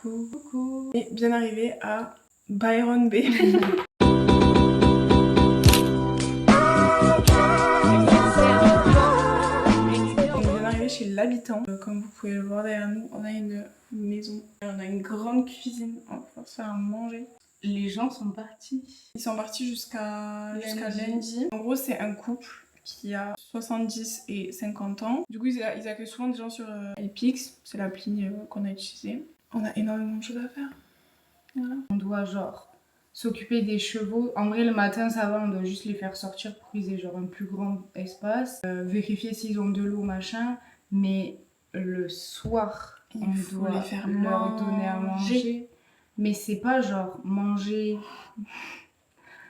Coucou. Coucou. Et bien arrivé à Byron Bay. On vient d'arriver chez l'habitant. Comme vous pouvez le voir derrière nous, on a une maison. On a une grande cuisine. On va pouvoir se faire à manger. Les gens sont partis. Ils sont partis jusqu'à lundi. En gros, c'est un couple qui a 70 et 50 ans. Du coup, ils accueillent souvent des gens sur Epix. C'est l'appli qu'on a utilisée. On a énormément de choses à faire. Voilà. On doit genre s'occuper des chevaux. En vrai, le matin, ça va, on doit juste les faire sortir pour qu'ils aient genre un plus grand espace. Vérifier s'ils ont de l'eau, machin. Mais le soir, on doit les faire leur donner à manger. Mais c'est pas genre manger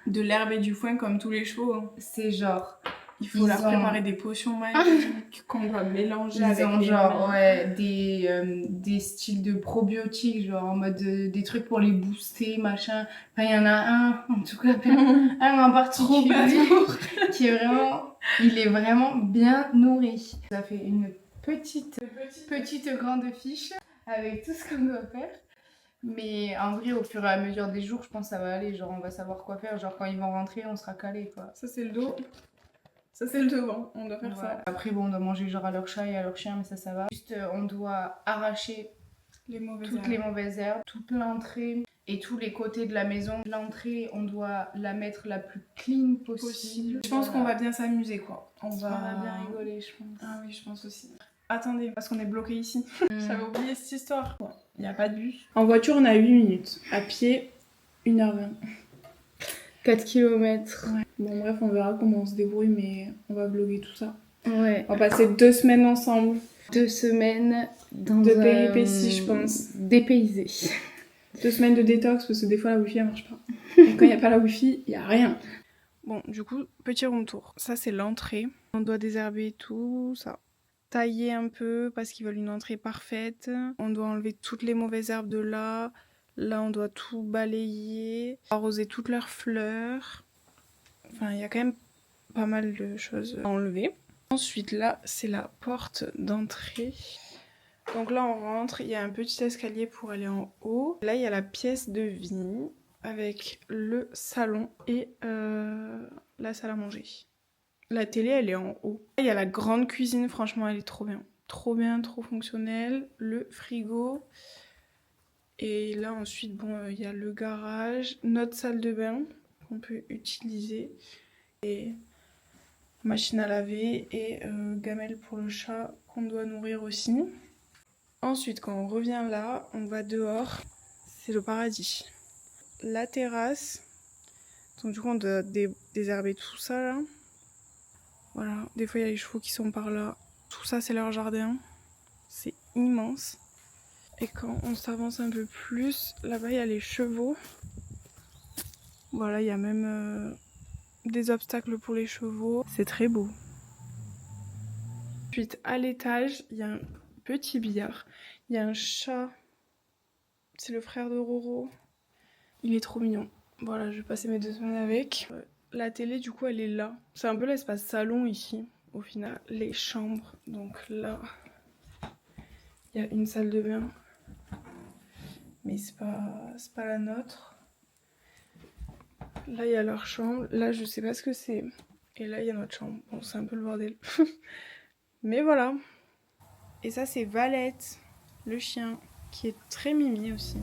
de l'herbe et du foin comme tous les chevaux. Hein. C'est genre... Il faut leur préparer des potions magiques qu'on va mélanger avec les genre des styles de probiotiques, genre en mode des trucs pour les booster, machin. Enfin, il y en a un, en tout cas, un en particulier qui est vraiment... Il est vraiment bien nourri. Ça fait une petite grande fiche avec tout ce qu'on doit faire. Mais en vrai, au fur et à mesure des jours, je pense que ça va aller. Genre, on va savoir quoi faire. Genre, quand ils vont rentrer, on sera calé, quoi. Ça, c'est le dos. Ça, c'est le devant. On doit faire ça. Après, bon, on doit manger genre à leur chat et à leur chien, mais ça va. Juste, on doit arracher les mauvaises herbes, toute l'entrée et tous les côtés de la maison. L'entrée, on doit la mettre la plus clean possible. Je pense qu'on va bien s'amuser, quoi. On va bien rigoler, je pense. Ah oui, je pense aussi. Attendez, parce qu'on est bloqué ici. J'avais oublié cette histoire. Bon, il n'y a pas de bus. En voiture, on a 8 minutes. À pied, 1h20. 4 km. Ouais. Bon, bref, on verra comment on se débrouille, mais on va vlogger tout ça. Ouais. On va passer 2 semaines ensemble. 2 semaines dans de péripéties, je pense. Dépaysé. 2 semaines de détox, parce que des fois, la wifi, elle marche pas. Et quand il n'y a pas la wifi, il n'y a rien. Bon, du coup, petit room tour. Ça, c'est l'entrée. On doit désherber tout ça. Tailler un peu, parce qu'ils veulent une entrée parfaite. On doit enlever toutes les mauvaises herbes de là. Là, on doit tout balayer, arroser toutes leurs fleurs. Enfin, il y a quand même pas mal de choses à enlever. Ensuite, là, c'est la porte d'entrée. Donc là, on rentre, il y a un petit escalier pour aller en haut. Là, il y a la pièce de vie avec le salon et la salle à manger. La télé, elle est en haut. Il y a la grande cuisine, franchement, elle est trop bien. Trop bien, trop fonctionnelle. Le frigo... Et là ensuite, bon, il y a le garage, notre salle de bain qu'on peut utiliser, et machine à laver et gamelle pour le chat qu'on doit nourrir aussi. Ensuite, quand on revient là, on va dehors, c'est le paradis. La terrasse, donc du coup on doit désherber tout ça là. Voilà, des fois il y a les chevaux qui sont par là. Tout ça c'est leur jardin, c'est immense. Et quand on s'avance un peu plus, là-bas il y a les chevaux. Voilà, il y a même des obstacles pour les chevaux. C'est très beau. Ensuite, à l'étage, il y a un petit billard. Il y a un chat. C'est le frère de Roro. Il est trop mignon. Voilà, je vais passer mes 2 semaines avec. La télé, du coup, elle est là. C'est un peu l'espace salon ici, au final. Les chambres. Donc là, il y a une salle de bain. Mais c'est pas la nôtre. Là, il y a leur chambre. Là, je sais pas ce que c'est. Et là, il y a notre chambre. Bon, c'est un peu le bordel. Mais voilà. Et ça, c'est Valette, le chien, qui est très mimi aussi.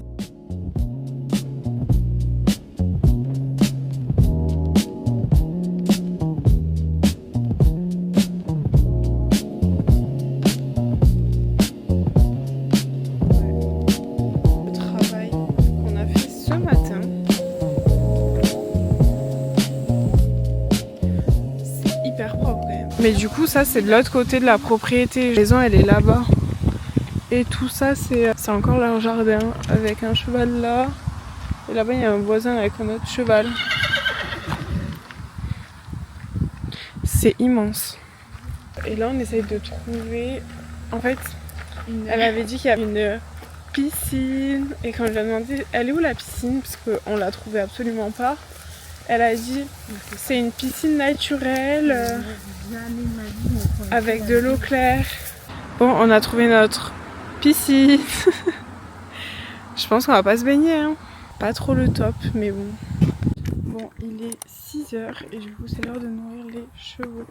Mais du coup, ça, c'est de l'autre côté de la propriété. La maison, elle est là-bas. Et tout ça, c'est encore leur jardin, avec un cheval là. Et là-bas, il y a un voisin avec un autre cheval. C'est immense. Et là, on essaye de trouver... En fait, elle avait dit qu'il y avait une piscine. Et quand je lui ai demandé, elle est où la piscine? Parce qu'on la trouvait absolument pas. Elle a dit, c'est une piscine naturelle avec de l'eau claire. Bon, on a trouvé notre piscine. Je Je pense qu'on va pas se baigner, hein. Pas trop le top, mais bon. Bon, il est 6h et du coup c'est l'heure de nourrir les chevaux.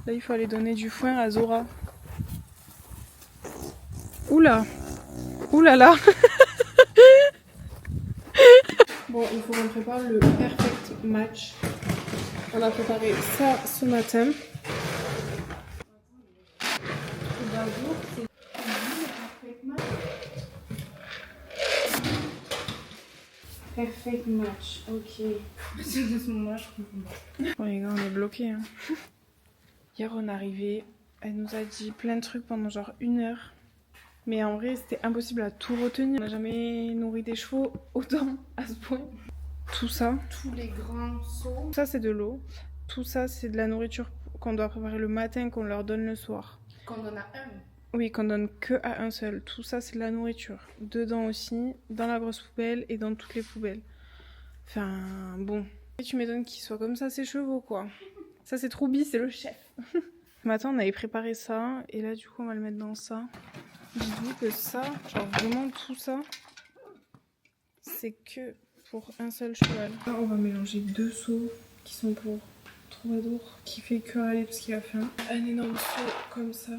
Là il faut aller donner du foin à Zora. Oula! Oulala! Bon, il faut qu'on prépare le perfect match. On a préparé ça ce matin. Perfect match, ok. De ce moment-là, je comprends. Bon les gars, on est bloqués. Hein. Hier on est arrivé, elle nous a dit plein de trucs pendant genre 1 heure. Mais en vrai c'était impossible à tout retenir. On n'a jamais nourri des chevaux autant à ce point. Tout ça. Tous les grands seaux. Tout ça c'est de l'eau. Tout ça c'est de la nourriture qu'on doit préparer le matin, qu'on leur donne le soir. Qu'on en a un. Oui, qu'on donne que à un seul. Tout ça, c'est de la nourriture. Dedans aussi, dans la grosse poubelle et dans toutes les poubelles. Enfin, bon. Et tu m'étonnes qu'ils soient comme ça, ces chevaux, quoi. Ça, c'est Troubi, c'est le chef. Ce matin, on avait préparé ça. Et là, du coup, on va le mettre dans ça. Dites-vous que ça, genre vraiment tout ça, c'est que pour un seul cheval. Là, on va mélanger 2 seaux qui sont pour Troubadour, qui fait que aller parce qu'il a faim. Un énorme seau comme ça.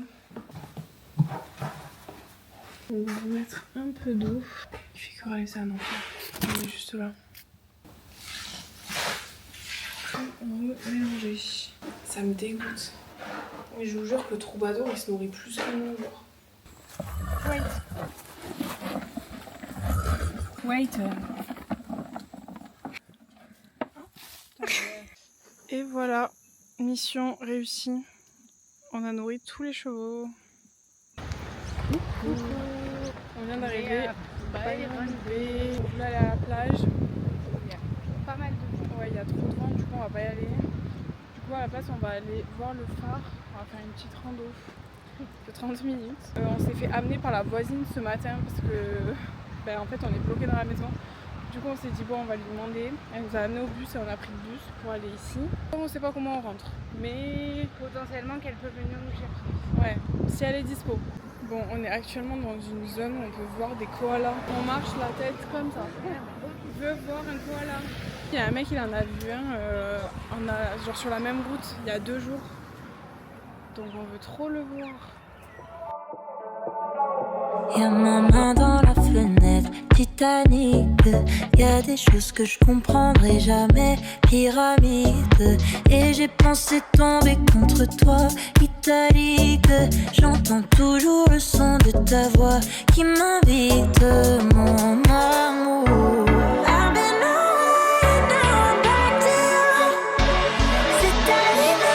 On va mettre un peu d'eau. Il fait que râler ça, non. On est juste là. On va mélanger. Ça me dégoûte. Mais je vous jure que Troubadour, il se nourrit plus que nous. Wait. Wait. Et voilà, mission réussie. On a nourri tous les chevaux. Coucou. On vient d'arriver. On va aller à la plage. Il y a pas mal de gens. Ouais, il y a trop de vent, du coup on va pas y aller. Du coup à la place on va aller voir le phare. On va faire une petite rando de 30 minutes. On s'est fait amener par la voisine ce matin parce que en fait on est bloqué dans la maison. Du coup on s'est dit bon on va lui demander. Elle nous a amené au bus et on a pris le bus pour aller ici. On sait pas comment on rentre, mais Potentiellement qu'elle peut venir nous chercher. ouais, si elle est dispo. Bon, on est actuellement dans une zone où on peut voir des koalas. On marche la tête comme ça. On veut voir un koala. Il y a un mec, il en a vu un genre sur la même route il y a 2 jours. Donc on veut trop le voir. Y'a ma main dans la fenêtre, Titanic. Y'a des choses que je comprendrai jamais, pyramide. Et j'ai pensé tomber contre toi, italique. J'entends toujours le son de ta voix qui m'invite, mon amour. I've been away, now I'm back to you. C'est arrivé,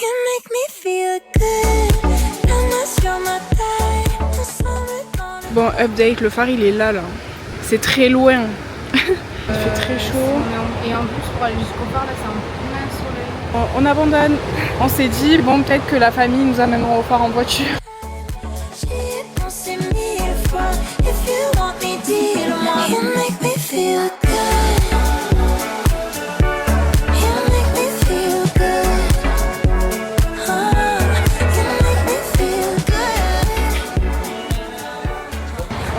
you make me feel good. La main sur ma taille. Bon, update, le phare il est là. C'est très loin. Il fait très chaud. Et en plus, pour aller jusqu'au phare, là, c'est un plein soleil. On abandonne. On s'est dit, bon, peut-être que la famille nous amènera au phare en voiture. J'y ai pensé 1000 fois. If you want me, dis-le-moi. You make me feel good. You make me feel good. You make me feel good.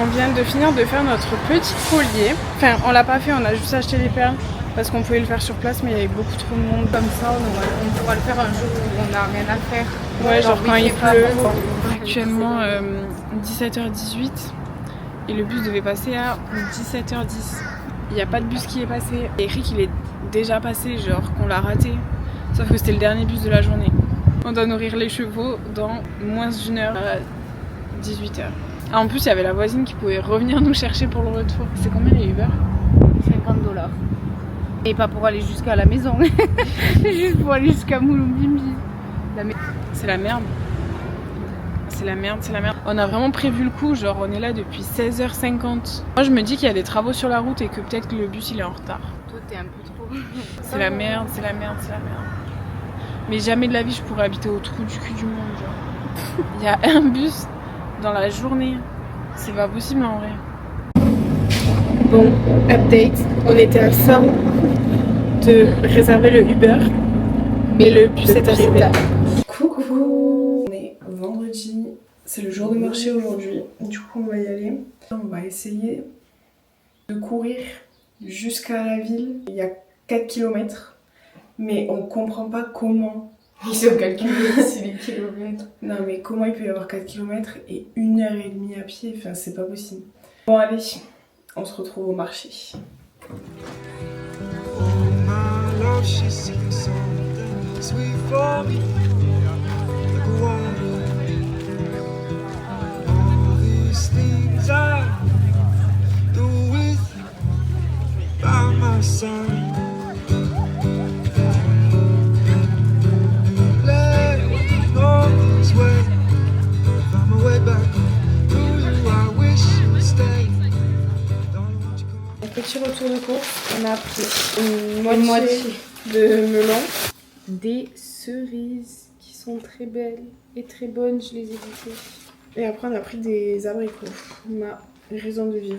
On vient de finir de faire notre petit collier. Enfin, on l'a pas fait, on a juste acheté les perles parce qu'on pouvait le faire sur place, mais il y avait beaucoup trop de monde. Comme ça, on pourra le faire un jour où on n'a rien à faire. Ouais, genre quand il pas pleut. beau. Actuellement 17h18 et le bus devait passer à 17h10. Il n'y a pas de bus qui est passé. Eric il est déjà passé, genre qu'on l'a raté. Sauf que c'était le dernier bus de la journée. On doit nourrir les chevaux dans moins d'1 heure à 18h. Ah, en plus, il y avait la voisine qui pouvait revenir nous chercher pour le retour. C'est combien les Uber ? $50. Et pas pour aller jusqu'à la maison. Juste pour aller jusqu'à Mouloumbimbi. C'est la merde. C'est la merde, c'est la merde. On a vraiment prévu le coup, genre on est là depuis 16h50. Moi je me dis qu'il y a des travaux sur la route et que peut-être que le bus il est en retard. Toi t'es un peu trop. C'est la merde, c'est la merde, c'est la merde. Mais jamais de la vie je pourrais habiter au trou du cul du monde, genre. Il y a un bus dans la journée. C'est pas possible en vrai. Bon, update. On était à ça de réserver le Uber. Mais le bus est arrivé. Coucou. On est vendredi. C'est le jour de marché aujourd'hui. Du coup on va y aller. On va essayer de courir jusqu'à la ville. Il y a 4 km, mais on comprend pas comment. Ils ont calculé ici les kilomètres. Non mais comment il peut y avoir 4 km et 1h30 à pied, enfin c'est pas possible. Bon allez, on se retrouve au marché. Petit retour de course, on a pris une moitié de melon. Des cerises qui sont très belles et très bonnes, je les ai goûtées. Et après on a pris des abricots, ma raison de vivre.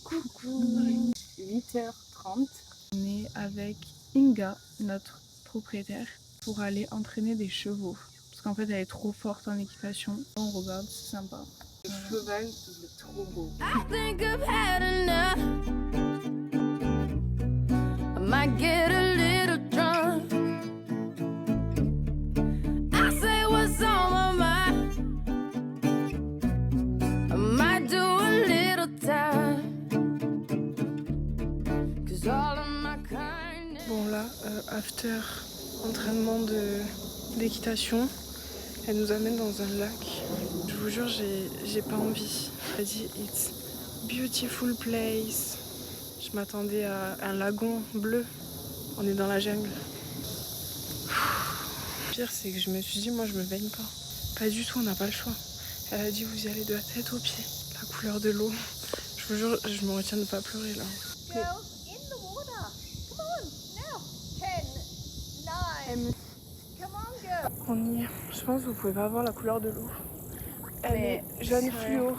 Coucou, 8h30. On est avec Inga, notre propriétaire, pour aller entraîner des chevaux. Parce qu'en fait elle est trop forte en équitation. On regarde, c'est sympa. Le cheval, il est trop beau. I think I've had enough. I might get a little drunk. I say what's on my mind. I might do a little time. 'Cause all of my kind. Bon là, after entraînement d'équitation, elle nous amène dans un lac. Je vous jure, j'ai pas envie. Elle dit it's beautiful place. Je m'attendais à un lagon bleu. On est dans la jungle. Le pire c'est que je me suis dit moi je me baigne pas. Pas du tout, on n'a pas le choix. Elle a dit vous y allez de la tête aux pieds. La couleur de l'eau. Je vous jure, je me retiens de pas pleurer là. Girls, in the water. Come on, now. 10, 9. Come on, girl. On y est. Je pense que vous pouvez pas voir la couleur de l'eau. Elle est jaune fluo.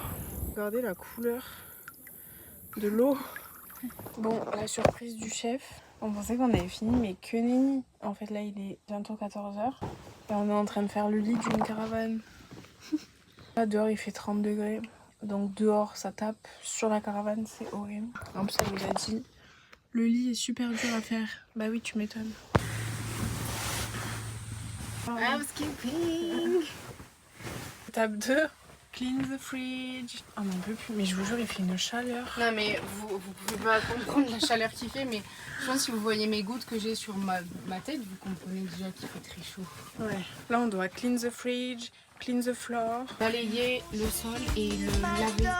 Regardez la couleur de l'eau. Bon, la surprise du chef. On pensait qu'on avait fini, mais que nenni. En fait, là, il est bientôt 14h. Et on est en train de faire le lit d'une caravane. Là, dehors, il fait 30 degrés. Donc, dehors, ça tape. Sur la caravane, c'est horrible. En plus, elle nous a dit le lit est super dur à faire. Bah oui, tu m'étonnes. Housekeeping. Étape 2, clean the fridge. Oh mon peut plus, mais je vous jure, il fait une chaleur. Non mais vous pouvez pas comprendre la chaleur qu'il fait, mais je pense que si vous voyez mes gouttes que j'ai sur ma tête, vous comprenez déjà qu'il fait très chaud. Ouais. Là, on doit clean the fridge, clean the floor. Balayer le sol et le laver.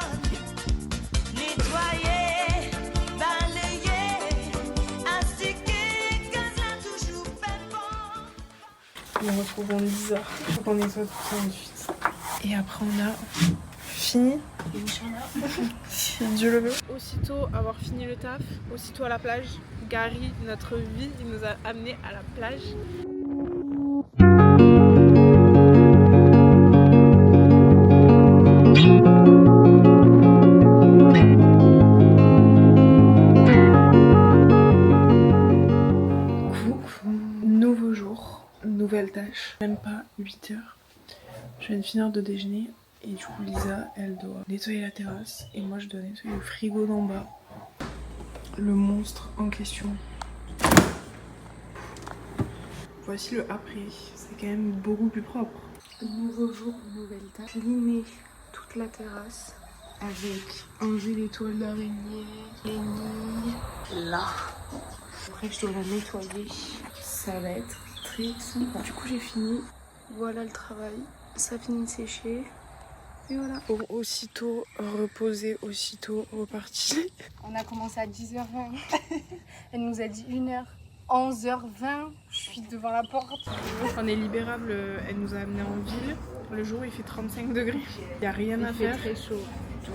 Nettoyer, balayer, astiquer, casa toujours pépon. Nous retrouvons Lisa. Faut qu'on nettoie tout ça ensuite. Et après, on a fini. Si Dieu le veut. Aussitôt avoir fini le taf, aussitôt à la plage. Gary, notre vie, il nous a amenés à la plage. Nouveau jour, nouvelle tâche. Même pas 8 heures. Je viens de finir de déjeuner et du coup Lisa elle doit nettoyer la terrasse et moi je dois nettoyer le frigo d'en bas. Le monstre en question. Voici le après, c'est quand même beaucoup plus propre. Nouveau jour, nouvelle tâche. Cleaner toute la terrasse avec enlever les toiles d'araignée, les nids. Là. Après je dois la nettoyer. Ça va être très sympa. Du coup j'ai fini. Voilà le travail. Ça finit de sécher. Et voilà. Aussitôt reposé, aussitôt reparti. On a commencé à 10h20. Elle nous a dit 1h. 11h20, je suis devant la porte. On est libérable, elle nous a amenés en ville. Le jour il fait 35 degrés. Il n'y a rien à faire. Il fait très chaud.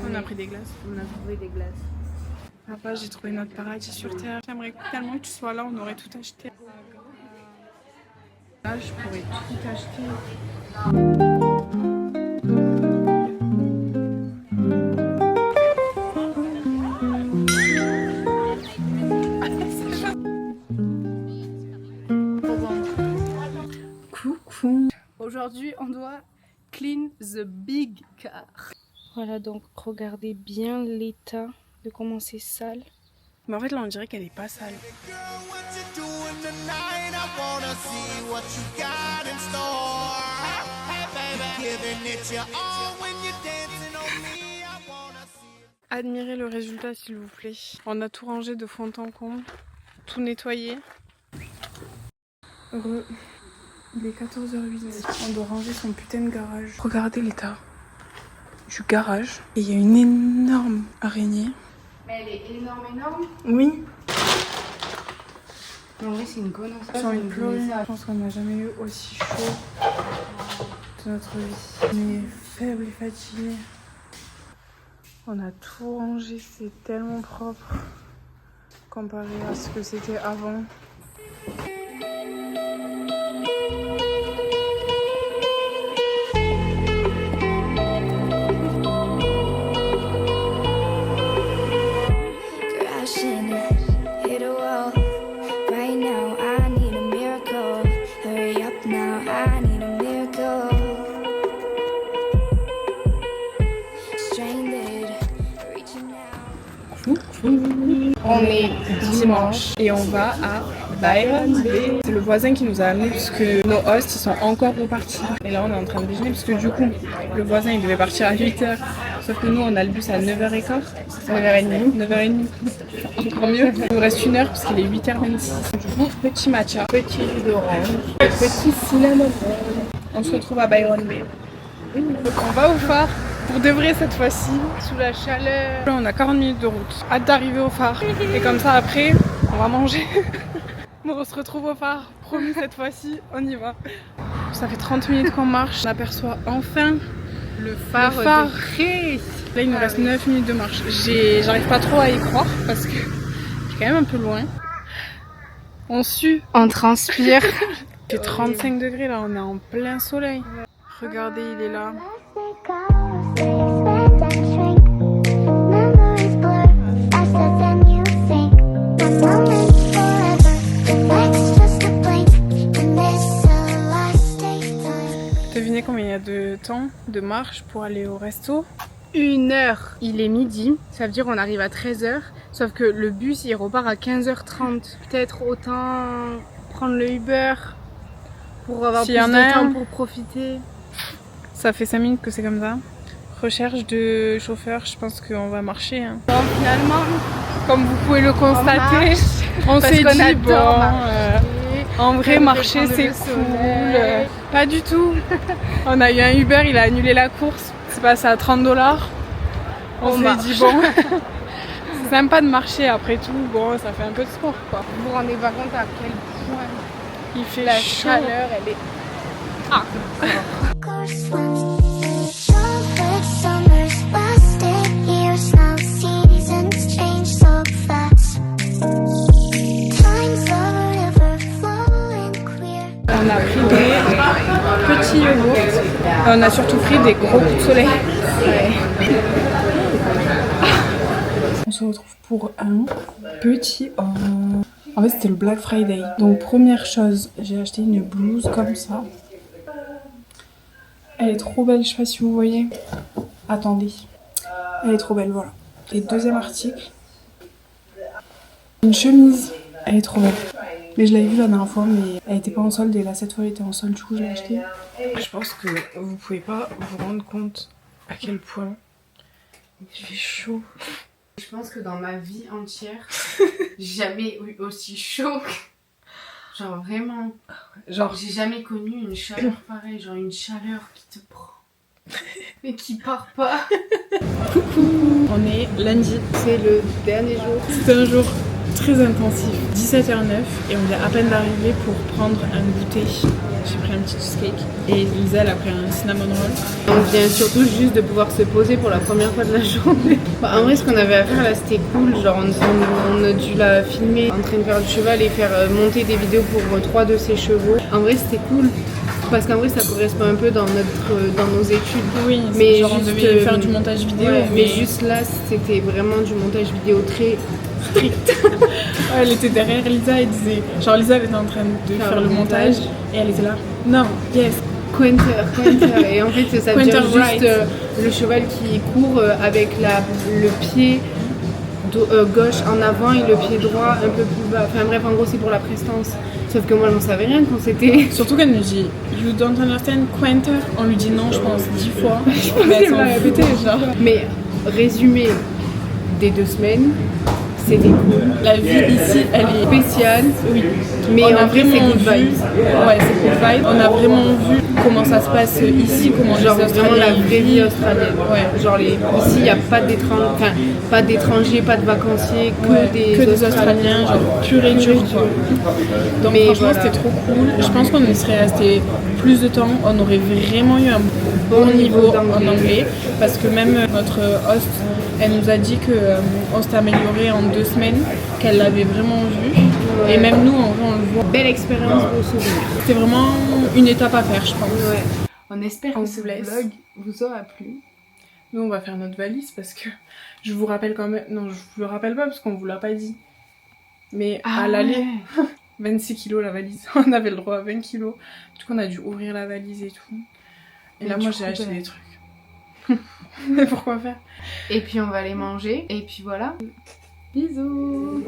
On a pris des glaces. On a trouvé des glaces. Papa, j'ai trouvé notre paradis sur terre. J'aimerais tellement que tu sois là, on aurait tout acheté. Là, je pourrais tout acheter. aujourd'hui, on doit clean the big car. Voilà, donc regardez bien l'état de comment c'est sale. Mais en fait, là, on dirait qu'elle est pas sale. Girl, what you doing tonight? I wanna see what you got in store. Hey, baby, giving it your all when you're dancing on me. I wanna see. Admirez le résultat, s'il vous plaît. On a tout rangé de fond en comble, tout nettoyé. Heureux. Il est 14h08. On doit ranger son putain de garage. Regardez l'état du garage. Et il y a une énorme araignée. Mais elle est énorme. Oui. En vrai, c'est une connasse. J'ai envie de pleurer. Je pense qu'on n'a jamais eu aussi chaud de notre vie. On est faible et fatigué. On a tout rangé, c'est tellement propre comparé à ce que c'était avant. Crashing, hit a wall. Right now, I need a miracle. Hurry up now, I need a miracle. Stranded, reaching out. On est dimanche et on va à Byron Bay. C'est le voisin qui nous a amenés parce que nos hosts ils sont encore repartis. Et là on est en train de déjeuner parce que du coup le voisin il devait partir à 8h. Sauf que nous on a le bus à 9h15. 9h30. 9h30. Encore mieux. Il nous reste 1 heure parce qu'il est 8h26. Du coup petit matcha, petit jus d'orange, petit cinnamon. On se retrouve à Byron Bay. Donc on va au phare. Pour de vrai cette fois-ci, Sous la chaleur. on a 40 minutes de route. Hâte d'arriver au phare. Et comme ça après, on va manger. On se retrouve au phare. Promis cette fois-ci, on y va. Ça fait 30 minutes qu'on marche. On aperçoit enfin Le phare, le phare. de Cré. Là il nous reste 9 minutes de marche. J'arrive pas trop à y croire parce que c'est quand même un peu loin. On sue. On transpire. Il fait 35 degrés là, on est en plein soleil. Regardez, il est là. Devinez combien il y a de temps de marche pour aller au resto? 1 heure. Il est midi, ça veut dire on arrive à 13h. Sauf que le bus il repart à 15h30. Peut-être autant prendre le Uber pour avoir S'il plus y en de a temps un. pour profiter. Ça fait 5 minutes que c'est comme ça. Recherche de chauffeur, je pense qu'on va marcher. Hein. Bon, finalement, Comme vous pouvez le constater, on s'est qu'on dit adore bon, marcher. en vrai Comme marcher de c'est prendre le cool. soleil. Pas du tout. On a eu un Uber, il a annulé la course. C'est passé à 30$. On s'est marche. dit bon, c'est sympa de marcher après tout. Bon, ça fait un peu de sport quoi. Vous vous rendez pas compte à quel point Il fait la chaud. chaleur elle est. On a pris des petits yogourts. On a surtout pris des gros coups de soleil. On se retrouve pour un petit haul. En fait, c'était le Black Friday. Donc, première chose, j'ai acheté une blouse comme ça. Elle est trop belle, je sais pas si vous voyez. Attendez. Elle est trop belle, voilà. Et deuxième article, une chemise. Elle est trop belle. Mais je l'avais vue la dernière fois, mais elle était pas en solde et là cette fois elle était en solde, du coup je l'ai achetée. Je pense que vous pouvez pas vous rendre compte à quel point il fait chaud. Je pense que dans ma vie entière, j'ai jamais eu aussi chaud. Genre vraiment. Genre, J'ai jamais connu une chaleur pareille, genre une chaleur qui te prend. Mais qui part pas. on est lundi. C'est le dernier jour. C'est un jour très intensif. 17h09 et on vient à peine d'arriver pour prendre un goûter. J'ai pris un petit cheesecake et Lisa elle a pris un cinnamon roll. On vient surtout juste de pouvoir se poser pour la première fois de la journée. En vrai, ce qu'on avait à faire là, c'était cool. Genre, on a dû la filmer en train de faire du cheval et faire monter des vidéos pour 3 de ses chevaux. En vrai, c'était cool. Parce qu'en vrai, ça correspond un peu dans nos études. Oui, mais genre on juste, devait faire du montage vidéo. Ouais, mais juste là, c'était vraiment du montage vidéo très strict. Ouais, elle était derrière Lisa et disait... Genre Lisa elle était en train de faire le montage et elle était là. Non, yes, Quenter. Et en fait, ça veut dire Quenter juste le cheval qui court avec le pied gauche en avant et le pied droit un peu plus bas. Enfin bref, en gros, c'est pour la prestance. Sauf que moi, j'en savais rien quand c'était. Surtout qu'elle nous dit You don't understand Quenter. On lui dit non, je pense 10 fois. Mais elle s'en fout, genre. Mais résumé des 2 semaines, c'était cool. La vie ici, elle est Spéciale. Oui. Mais On en a vrai, c'est vraiment good vu- vibes. Ouais, c'est good vibe. On a vraiment vu comment ça se passe ici, comment Genre les vraiment la Australiens vraie vie vivent. australienne. Ouais. Genre ici, il n'y a pas d'étrangers, pas de vacanciers, que des Australiens, genre pur et dur quoi. Donc Mais franchement voilà. c'était trop cool. Je pense qu'on y serait resté plus de temps. On aurait vraiment eu un bon niveau en anglais. Parce que même notre host, elle nous a dit qu'on s'était amélioré en 2 semaines, qu'elle l'avait vraiment vu. Ouais. Et même nous, en vrai, on le voit. Belle expérience, beau souvenir. C'est vraiment une étape à faire, je pense. Ouais. On espère On que ce vous laisse. vlog vous aura plu. Nous, on va faire notre valise parce que je vous rappelle quand même. Non, je vous le rappelle pas parce qu'on vous l'a pas dit. Mais à l'aller, 26 kilos la valise. On avait le droit à 20 kilos. Du coup, on a dû ouvrir la valise et tout. Et là, moi, j'ai acheté des trucs. Mais pourquoi faire? Et puis on va aller manger. Et puis voilà. Bisous.